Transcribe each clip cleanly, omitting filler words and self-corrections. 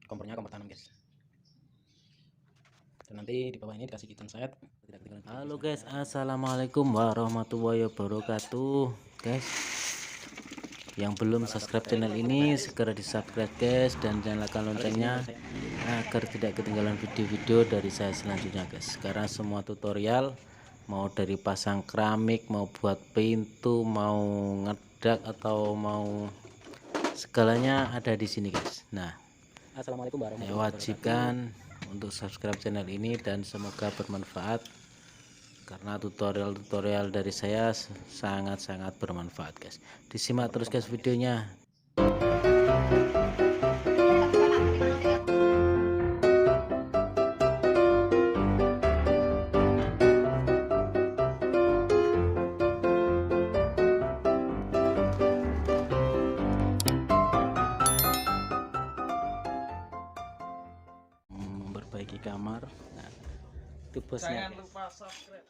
kompornya kompor tanam guys. Dan nanti di bawah ini dikasih kitan set. Halo guys, assalamualaikum warahmatullahi wabarakatuh guys. Yang belum subscribe channel ini segera di subscribe guys, dan nyalakan loncengnya agar tidak ketinggalan video-video dari saya selanjutnya guys. Karena semua tutorial, mau dari pasang keramik, mau buat pintu, mau ngedak, atau mau segalanya ada di sini guys. Nah, Assalamualaikum warahmatullahi wajibkan untuk subscribe channel ini dan semoga bermanfaat, karena tutorial-tutorial dari saya sangat-sangat bermanfaat guys. Disimak terus guys videonya. Memperbaiki kamar. Nah, itu bosnya. Jangan lupa subscribe.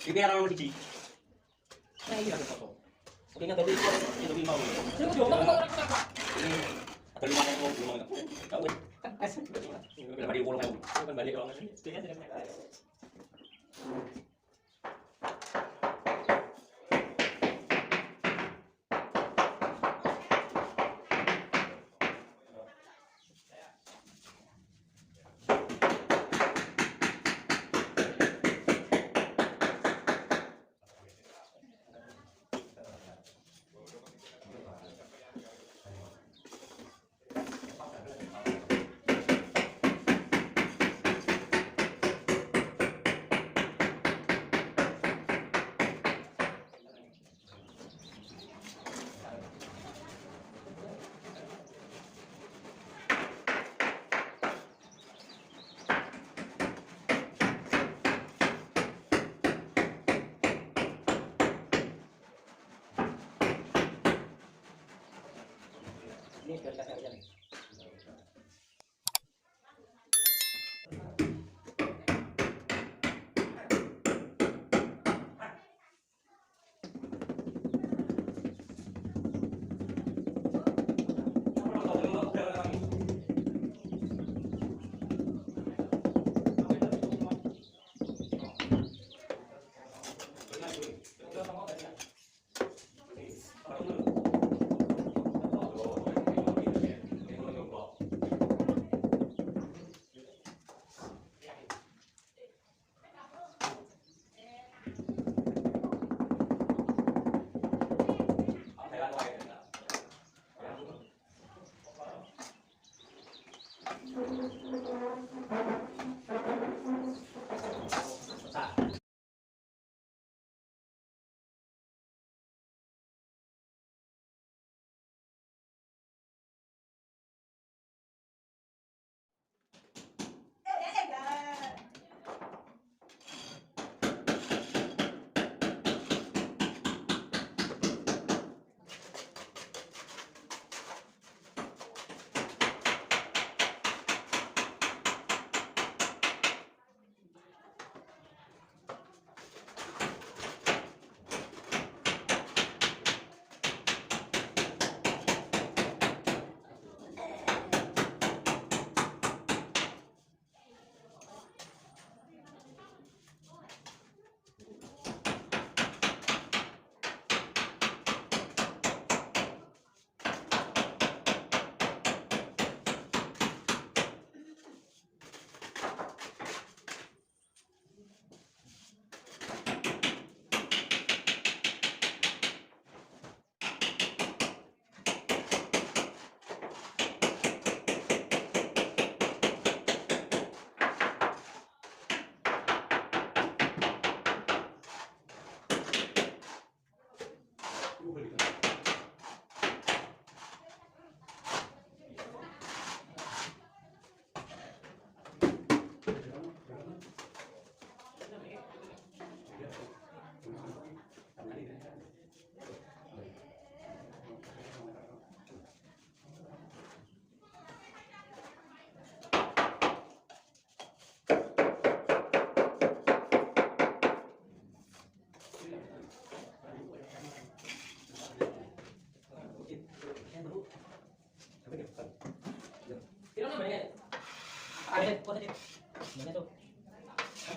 Ini orang nomor 1. Nah, ini ada foto. Oke, nggak tadi itu 5. Ini ada 5 yang mau belum enggak. Enggak weh. Berapa di 10.000. Kan balik kalau nggak sini. Ini sudah dikasih aja nih.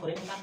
goreng kan.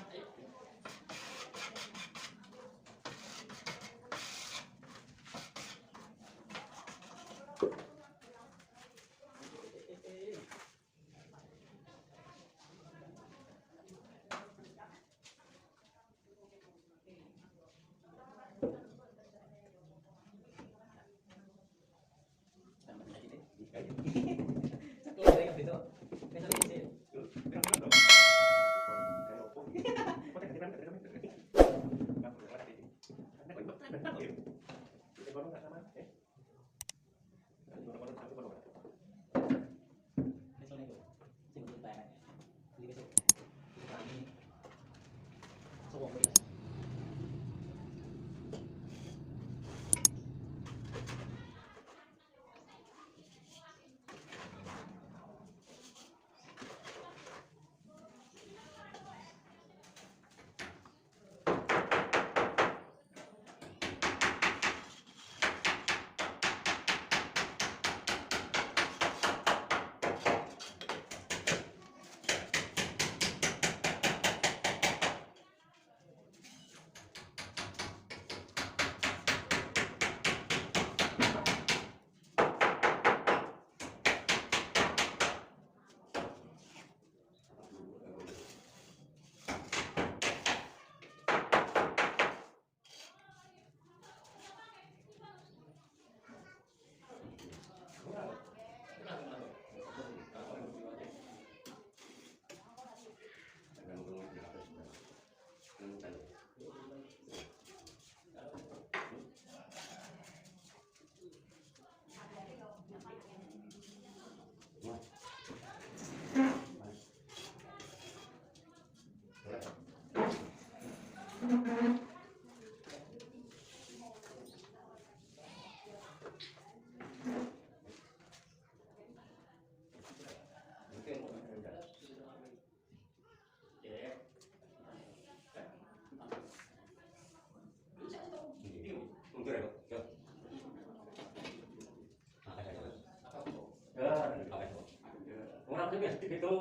Orang itu biasa itu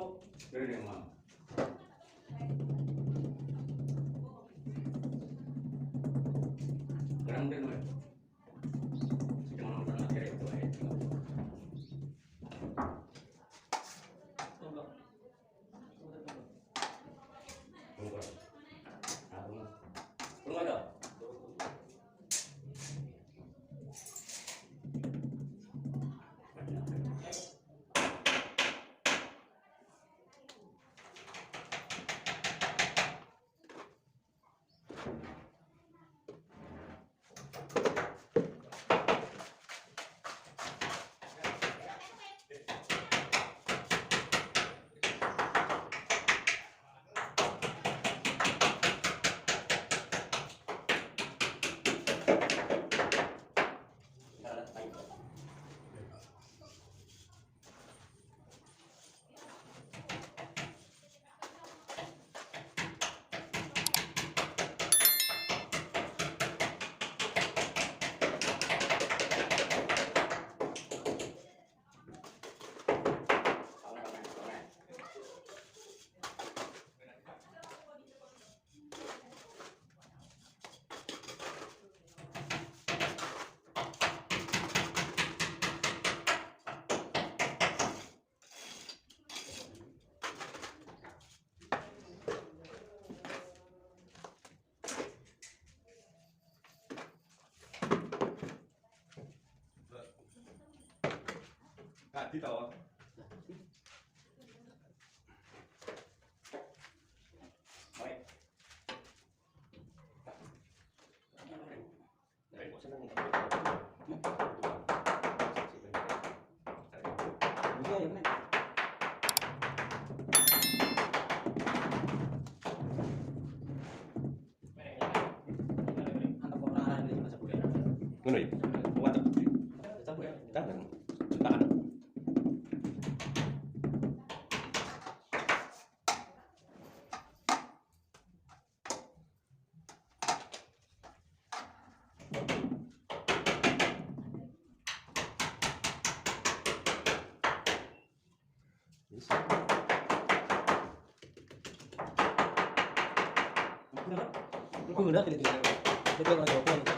dari rumah. Orang itu nih, cuma nonton aja itu aja. Belum ada. Di bawah. Baik. Ngono ya. Kuat. Tahan. Tahan. Guna tidak tidak. Betul orang Jawa.